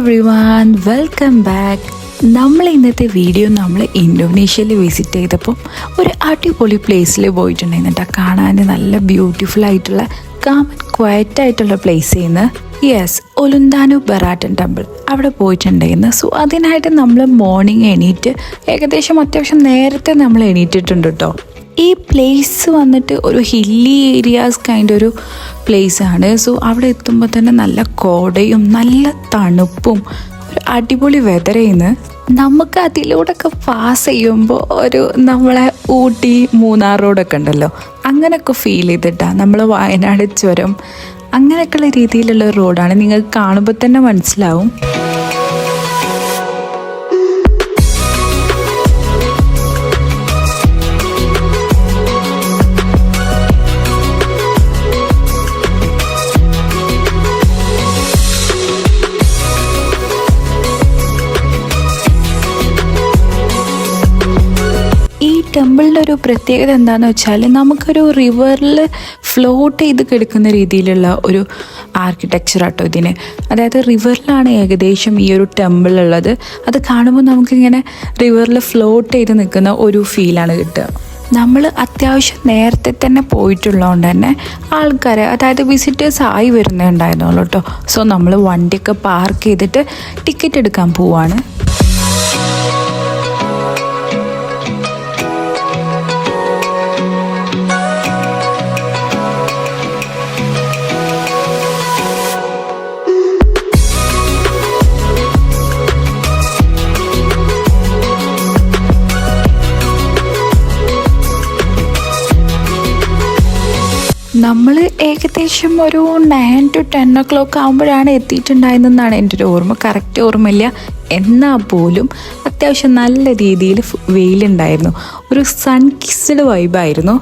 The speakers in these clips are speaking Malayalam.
Everyone, welcome back. നമ്മൾ ഇന്നത്തെ വീഡിയോ നമ്മൾ ഇന്തോനേഷ്യയിൽ വിസിറ്റ് ചെയ്തപ്പോൾ ഒരു അടിപൊളി പ്ലേസിൽ പോയിട്ടുണ്ടായിരുന്നു. കാണാൻ നല്ല ബ്യൂട്ടിഫുൾ ആയിട്ടുള്ള കാം ക്വയറ്റ് ആയിട്ടുള്ള പ്ലേസ് ചെയ്യുന്ന ഒലുന്താനു ബറാട്ടൻ ടെമ്പിൾ അവിടെ പോയിട്ടുണ്ടായിരുന്നു. സോ അതിനായിട്ട് നമ്മൾ മോർണിംഗ് എണീറ്റ് ഏകദേശം അത്യാവശ്യം നേരത്തെ നമ്മൾ എണീറ്റിട്ടുണ്ട് കേട്ടോ. ഈ പ്ലേസ് വന്നിട്ട് ഒരു ഹില്ലി ഏരിയാസ് ഒരു പ്ലേസാണ്. സോ അവിടെ എത്തുമ്പോൾ തന്നെ നല്ല കോടയും നല്ല തണുപ്പും ഒരു അടിപൊളി വെതറേന്ന് നമുക്ക് അതിലൂടെയൊക്കെ പാസ് ചെയ്യുമ്പോൾ ഒരു നമ്മളെ ഊട്ടി മൂന്നാർ റോഡൊക്കെ ഉണ്ടല്ലോ, അങ്ങനെയൊക്കെ ഫീൽ ചെയ്തിട്ടാണ് നമ്മൾ വയനാട് ചുരം അങ്ങനെയൊക്കെയുള്ള രീതിയിലുള്ള റോഡാണ്. നിങ്ങൾക്ക് കാണുമ്പോൾ തന്നെ മനസ്സിലാവും. ടെമ്പിളിൻ്റെ ഒരു പ്രത്യേകത എന്താണെന്ന് വെച്ചാൽ നമുക്കൊരു റിവറിൽ ഫ്ലോട്ട് ചെയ്ത് കിടക്കുന്ന രീതിയിലുള്ള ഒരു ആർക്കിടെക്ചർ ആട്ടോ ഇതിന്. അതായത് റിവറിലാണ് ഏകദേശം ഈ ഒരു ടെമ്പിൾ ഉള്ളത്. അത് കാണുമ്പോൾ നമുക്കിങ്ങനെ റിവറിൽ ഫ്ലോട്ട് ചെയ്ത് നിൽക്കുന്ന ഒരു ഫീലാണ് കിട്ടുക. നമ്മൾ അത്യാവശ്യം നേരത്തെ തന്നെ പോയിട്ടുള്ളതുകൊണ്ട് തന്നെ ആൾക്കാർ, അതായത് വിസിറ്റേഴ്സ് ആയി വരുന്നുണ്ടായിരുന്നുള്ളൂ കേട്ടോ. സോ നമ്മൾ വണ്ടിയൊക്കെ പാർക്ക് ചെയ്തിട്ട് ടിക്കറ്റ് എടുക്കാൻ പോവാണ്. നമ്മൾ ഏകദേശം ഒരു 9 to 10 o'clock ആകുമ്പോഴാണ് എത്തിയിട്ടുണ്ടായിരുന്നെന്നാണ് എൻ്റെ ഒരു ഓർമ്മ. കറക്റ്റ് ഓർമ്മയില്ല. എന്നാൽ പോലും അത്യാവശ്യം നല്ല രീതിയിൽ വെയിലുണ്ടായിരുന്നു. ഒരു സൺ കിസ്ഡ് വൈബായിരുന്നു.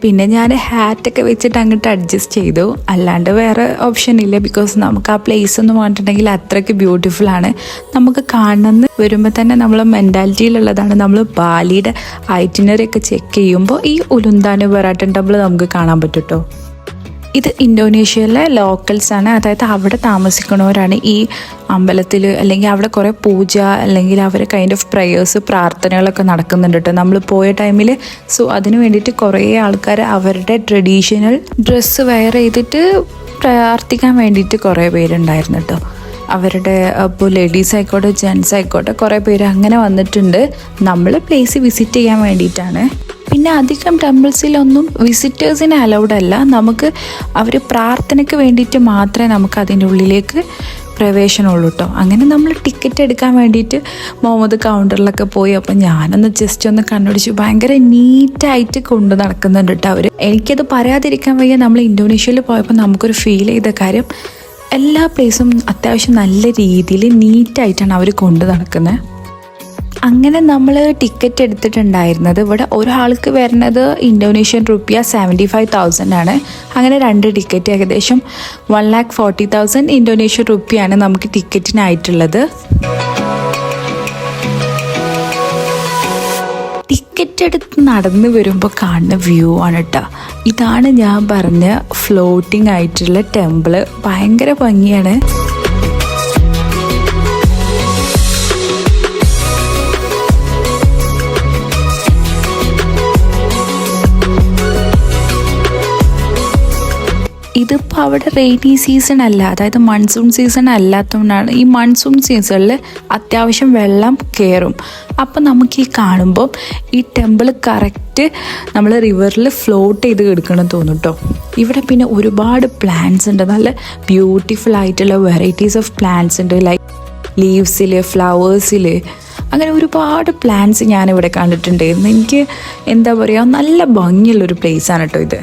പിന്നെ ഞാൻ ഹാറ്റൊക്കെ വെച്ചിട്ട് അങ്ങോട്ട് അഡ്ജസ്റ്റ് ചെയ്തു. അല്ലാണ്ട് വേറെ ഓപ്ഷൻ ഇല്ല. ബിക്കോസ് നമുക്ക് ആ പ്ലേസ് എന്ന് പറഞ്ഞിട്ടുണ്ടെങ്കിൽ അത്രയ്ക്ക് ബ്യൂട്ടിഫുള്ളാണ്. നമുക്ക് കാണുന്ന വരുമ്പോൾ തന്നെ നമ്മളെ മെൻറ്റാലിറ്റിയിലുള്ളതാണ്. നമ്മൾ ബാലിയുടെ ഐറ്റിനറി ഒക്കെ ചെക്ക് ചെയ്യുമ്പോൾ ഈ ഉലുന്താനു ബറാട്ടൻ ടെമ്പിൾ നമുക്ക് കാണാൻ പറ്റും കേട്ടോ. ഇത് ഇന്തോനേഷ്യയിലെ ലോക്കൽസാണ്, അതായത് അവിടെ താമസിക്കുന്നവരാണ് ഈ അമ്പലത്തിൽ, അല്ലെങ്കിൽ അവിടെ കുറേ പൂജ അല്ലെങ്കിൽ അവർ പ്രയേഴ്സ് പ്രാർത്ഥനകളൊക്കെ നടക്കുന്നുണ്ട് കേട്ടോ നമ്മൾ പോയ ടൈമിൽ. സോ അതിന് വേണ്ടിയിട്ട് കുറേ ആൾക്കാർ അവരുടെ ട്രഡീഷണൽ ഡ്രസ്സ് വെയർ ചെയ്തിട്ട് പ്രാർത്ഥിക്കാൻ വേണ്ടിയിട്ട് കുറേ പേരുണ്ടായിരുന്നു കേട്ടോ. അവരുടെ ഇപ്പോൾ ലേഡീസ് ആയിക്കോട്ടെ ജെൻറ്റ്സ് ആയിക്കോട്ടെ കുറേ പേര് അങ്ങനെ വന്നിട്ടുണ്ട്. നമ്മൾ പ്ലേസ് വിസിറ്റ് ചെയ്യാൻ വേണ്ടിയിട്ടാണ്. പിന്നെ അധികം ടെമ്പിൾസിലൊന്നും വിസിറ്റേഴ്സിന് അലൗഡ് അല്ല. നമുക്ക് അവർ പ്രാർത്ഥനയ്ക്ക് വേണ്ടിയിട്ട് മാത്രമേ നമുക്ക് അതിൻ്റെ ഉള്ളിലേക്ക് പ്രവേശനമുള്ളൂ കേട്ടോ. അങ്ങനെ നമ്മൾ ടിക്കറ്റ് എടുക്കാൻ വേണ്ടിയിട്ട് മുഹമ്മദ് കൗണ്ടറിലൊക്കെ പോയി. അപ്പം ഞാനൊന്ന് ജസ്റ്റ് ഒന്ന് കണ്ണുപിടിച്ചു. ഭയങ്കര നീറ്റായിട്ട് കൊണ്ടു നടക്കുന്നുണ്ട് കേട്ടോ അവർ. എനിക്കത് പറയാതിരിക്കാൻ വയ്യ. നമ്മൾ ഇന്തോനേഷ്യയിൽ പോയപ്പോൾ നമുക്കൊരു ഫീൽ ചെയ്ത കാര്യം, എല്ലാ പ്ലേസും അത്യാവശ്യം നല്ല രീതിയിൽ നീറ്റായിട്ടാണ് അവർ കൊണ്ടു നടക്കുന്നത്. അങ്ങനെ നമ്മൾ ടിക്കറ്റ് എടുത്തിട്ടുണ്ടായിരുന്നത് ഇവിടെ ഒരാൾക്ക് വരുന്നത് ഇന്തോനേഷ്യൻ റുപ്പിയ 75,000 ആണ്. അങ്ങനെ 2 ടിക്കറ്റ് ഏകദേശം 1,40,000 ഇന്തോനേഷ്യൻ റുപ്പിയാണ് നമുക്ക് ടിക്കറ്റിനായിട്ടുള്ളത്. ടിക്കറ്റ് എടുത്ത് നടന്ന് വരുമ്പോൾ കാണുന്ന വ്യൂ ആണ് കേട്ടോ. ഇതാണ് ഞാൻ പറഞ്ഞ ഫ്ലോട്ടിംഗ് ആയിട്ടുള്ള ടെമ്പിള്. ഭയങ്കര ഭംഗിയാണ്. ഇതിപ്പോൾ അവിടെ റെയിനി സീസൺ അല്ല, അതായത് മൺസൂൺ സീസൺ അല്ലാത്തതുകൊണ്ടാണ്. ഈ മൺസൂൺ സീസണിൽ അത്യാവശ്യം വെള്ളം കയറും. അപ്പം നമുക്ക് ഈ കാണുമ്പോൾ ഈ ടെമ്പിൾ കറക്റ്റ് നമ്മൾ റിവറിൽ ഫ്ലോട്ട് ചെയ്ത് കിടക്കണം തോന്നും കേട്ടോ. ഇവിടെ പിന്നെ ഒരുപാട് പ്ലാന്റ്സ് ഉണ്ട്, നല്ല ബ്യൂട്ടിഫുൾ ആയിട്ടുള്ള വെറൈറ്റീസ് ഓഫ് പ്ലാന്റ്സ് ഉണ്ട്. ലൈക്ക് ലീവ്സിൽ, ഫ്ലവേഴ്സിൽ, അങ്ങനെ ഒരുപാട് പ്ലാന്റ്സ് ഞാനിവിടെ കണ്ടിട്ടുണ്ടായിരുന്നു. എനിക്ക് എന്താ പറയുക, നല്ല ഭംഗിയുള്ളൊരു പ്ലേസാണ് കേട്ടോ ഇത്.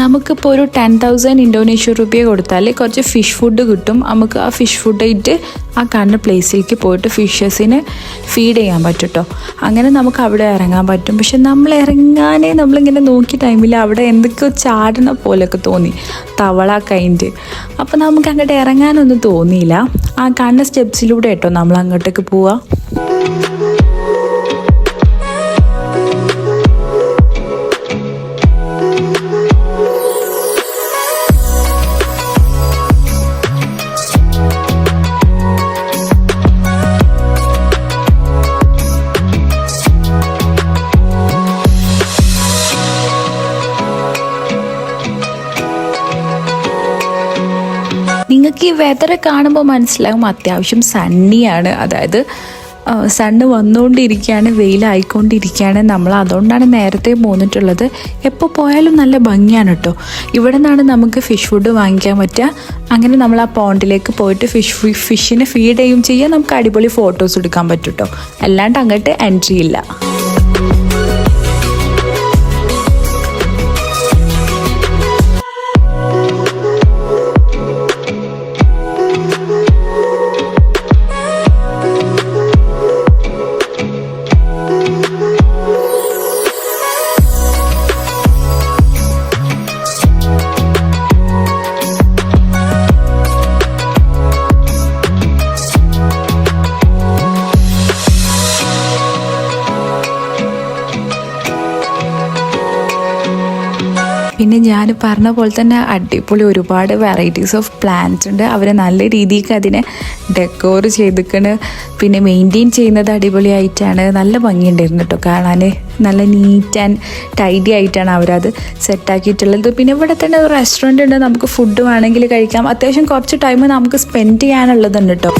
നമുക്കിപ്പോൾ ഒരു 10,000 ഇന്തോനേഷ്യൻ റുപ്പിയ കൊടുത്താൽ കുറച്ച് ഫിഷ് ഫുഡ് കിട്ടും. നമുക്ക് ആ ഫിഷ് ഫുഡ് ഇട്ട് ആ കാണുന്ന പ്ലേസിലേക്ക് പോയിട്ട് ഫിഷസിന് ഫീഡ് ചെയ്യാൻ പറ്റും കേട്ടോ. അങ്ങനെ നമുക്ക് അവിടെ ഇറങ്ങാൻ പറ്റും. പക്ഷെ നമ്മളിങ്ങനെ നോക്കിയ ടൈമിൽ അവിടെ എന്തൊക്കെയോ ചാടണ പോലെയൊക്കെ തോന്നി, തവള കൈൻഡ്. അപ്പോൾ നമുക്ക് അങ്ങോട്ട് ഇറങ്ങാനൊന്നും തോന്നിയില്ല. ആ കാണുന്ന സ്റ്റെപ്സിലൂടെ കേട്ടോ നമ്മൾ അങ്ങോട്ടേക്ക് പോവുക. നിങ്ങൾക്ക് ഈ വെതർ കാണുമ്പോൾ മനസ്സിലാകും അത്യാവശ്യം സണ്ണിയാണ്, അതായത് സണ്ണ് വന്നുകൊണ്ടിരിക്കുകയാണ്, വെയിലായിക്കൊണ്ടിരിക്കുകയാണ്. നമ്മൾ അതുകൊണ്ടാണ് നേരത്തെ പോന്നിട്ടുള്ളത്. എപ്പോൾ പോയാലും നല്ല ഭംഗിയാണ് കേട്ടോ. ഇവിടെ നിന്നാണ് നമുക്ക് ഫിഷ് ഫുഡ് വാങ്ങിക്കാൻ പറ്റുക. അങ്ങനെ നമ്മൾ ആ പോണ്ടിലേക്ക് പോയിട്ട് ഫിഷിനെ ഫീഡ് ചെയ്യും ചെയ്യാൻ, നമുക്ക് അടിപൊളി ഫോട്ടോസ് എടുക്കാൻ പറ്റും കേട്ടോ. അല്ലാണ്ട് അങ്ങോട്ട് എൻട്രി ഇല്ല. പിന്നെ ഞാൻ പറഞ്ഞ പോലെ തന്നെ അടിപൊളി ഒരുപാട് വെറൈറ്റീസ് ഓഫ് പ്ലാന്റ്സ് ഉണ്ട്. അവർ നല്ല രീതിക്ക് അതിനെ ഡെക്കോർ ചെയ്തിക്കണ്, പിന്നെ മെയിൻറ്റെയിൻ ചെയ്യുന്നത് അടിപൊളിയായിട്ടാണ്. നല്ല ഭംഗിയുണ്ടായിരുന്നു കേട്ടോ കാണാൻ. നല്ല നീറ്റ് ആൻഡ് ടൈഡി ആയിട്ടാണ് അവരത് സെറ്റാക്കിയിട്ടുള്ളത്. പിന്നെ ഇവിടെ തന്നെ ഒരു റെസ്റ്റോറൻറ്റ് ഉണ്ട്, നമുക്ക് ഫുഡ് വേണമെങ്കിൽ കഴിക്കാം. അത്യാവശ്യം കുറച്ച് ടൈം നമുക്ക് സ്പെൻഡ് ചെയ്യാനുള്ളതുണ്ട് കേട്ടോ.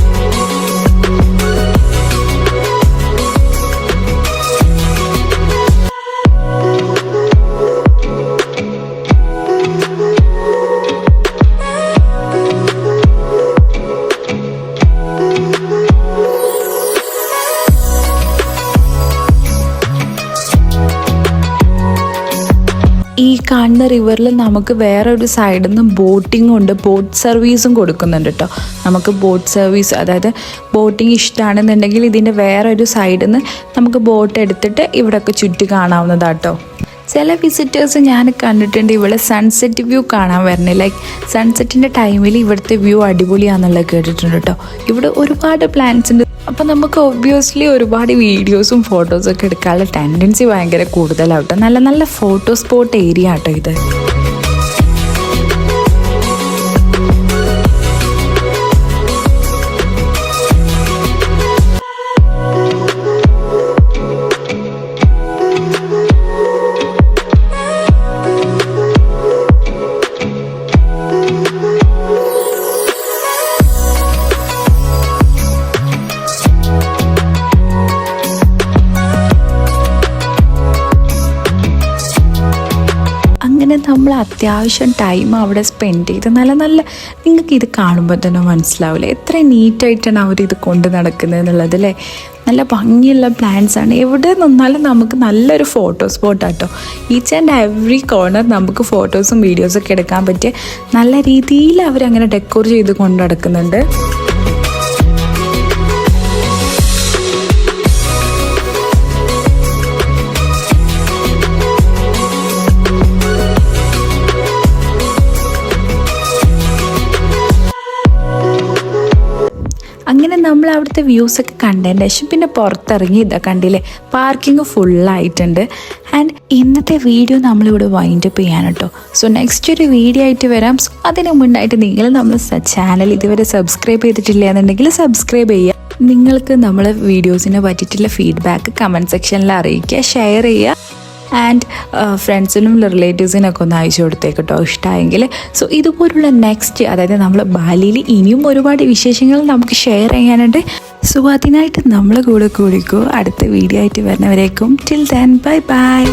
ഈ കാണുന്ന റിവറിൽ നമുക്ക് വേറെ ഒരു സൈഡിൽ നിന്ന് ബോട്ടിങ്ങും ഉണ്ട്, ബോട്ട് സർവീസും കൊടുക്കുന്നുണ്ട് കേട്ടോ. നമുക്ക് ബോട്ട് സർവീസ്, അതായത് ബോട്ടിങ് ഇഷ്ടമാണെന്നുണ്ടെങ്കിൽ ഇതിൻ്റെ വേറെ ഒരു സൈഡിൽ നിന്ന് നമുക്ക് ബോട്ട് എടുത്തിട്ട് ഇവിടെയൊക്കെ ചുറ്റി കാണാവുന്നതാട്ടോ. ചില വിസിറ്റേഴ്സ് ഞാൻ കണ്ടിട്ടുണ്ട് ഇവിടെ സൺസെറ്റ് വ്യൂ കാണാൻ വരണേ. ലൈക്ക് സൺസെറ്റിൻ്റെ ടൈമിൽ ഇവിടുത്തെ വ്യൂ അടിപൊളിയാണെന്നുള്ളത് കേട്ടിട്ടുണ്ട് കേട്ടോ. ഇവിടെ ഒരുപാട് പ്ലാൻസ് ഉണ്ട്. അപ്പോൾ നമുക്ക് ഒബ്വിയസ്ലി ഒരുപാട് വീഡിയോസും ഫോട്ടോസൊക്കെ എടുക്കാനുള്ള ടെൻഡൻസി ഭയങ്കര കൂടുതലാവട്ടെ. നല്ല നല്ല ഫോട്ടോ സ്പോട്ട് ഏരിയ ആട്ടോ ഇത്. നമ്മൾ അത്യാവശ്യം ടൈം അവിടെ സ്പെൻഡ് ചെയ്ത് നല്ല നിങ്ങൾക്ക് ഇത് കാണുമ്പോൾ തന്നെ മനസ്സിലാവില്ലേ എത്ര നീറ്റായിട്ടാണ് അവരിത് കൊണ്ട് നടക്കുന്നത് എന്നുള്ളത് അല്ലേ. നല്ല ഭംഗിയുള്ള പ്ലാന്റ്സ് ആണ്. എവിടെ നിന്നാലും നമുക്ക് നല്ലൊരു ഫോട്ടോ സ്പോട്ടാട്ടോ. ഈച്ച് ആൻഡ് എവറി കോർണർ നമുക്ക് ഫോട്ടോസും വീഡിയോസൊക്കെ എടുക്കാൻ പറ്റിയ നല്ല രീതിയിൽ അവരങ്ങനെ ഡെക്കോർ ചെയ്ത് കൊണ്ട് നടക്കുന്നുണ്ട്. അങ്ങനെ നമ്മൾ അവിടുത്തെ വ്യൂസൊക്കെ കണ്ടതിന് ശേഷം പിന്നെ പുറത്തിറങ്ങി ഇതാ കണ്ടില്ലേ പാർക്കിംഗ് ഫുള്ളായിട്ടുണ്ട്. ആൻഡ് ഇന്നത്തെ വീഡിയോ നമ്മളിവിടെ വൈൻഡ് അപ്പ് ചെയ്യാൻ കേട്ടോ. സോ നെക്സ്റ്റ് ഒരു വീഡിയോ ആയിട്ട് വരാം. സോ അതിന് മുന്നായിട്ട് നിങ്ങൾ നമ്മൾ ചാനൽ ഇതുവരെ സബ്സ്ക്രൈബ് ചെയ്തിട്ടില്ല എന്നുണ്ടെങ്കിൽ സബ്സ്ക്രൈബ് ചെയ്യുക. നിങ്ങൾക്ക് നമ്മളെ വീഡിയോസിനെ പറ്റിയിട്ടുള്ള ഫീഡ്ബാക്ക് കമൻറ്റ് സെക്ഷനിൽ അറിയിക്കുക, ഷെയർ ചെയ്യുക. ആൻഡ് ഫ്രണ്ട്സിനും റിലേറ്റീവ്സിനൊക്കെ ഒന്ന് അയച്ചു കൊടുത്തേക്കട്ടോ ഇഷ്ടമായെങ്കിൽ. സോ ഇതുപോലുള്ള നെക്സ്റ്റ്, അതായത് നമ്മൾ ബാലിയിൽ ഇനിയും ഒരുപാട് വിശേഷങ്ങൾ നമുക്ക് ഷെയർ ചെയ്യാനുണ്ട്. സോ അതിനായിട്ട് നമ്മൾ കൂടെ കൂടിക്കോ. അടുത്ത വീഡിയോ ആയിട്ട് വരുന്നവരേക്കും ടിൽ ദെൻ ബൈ ബൈ.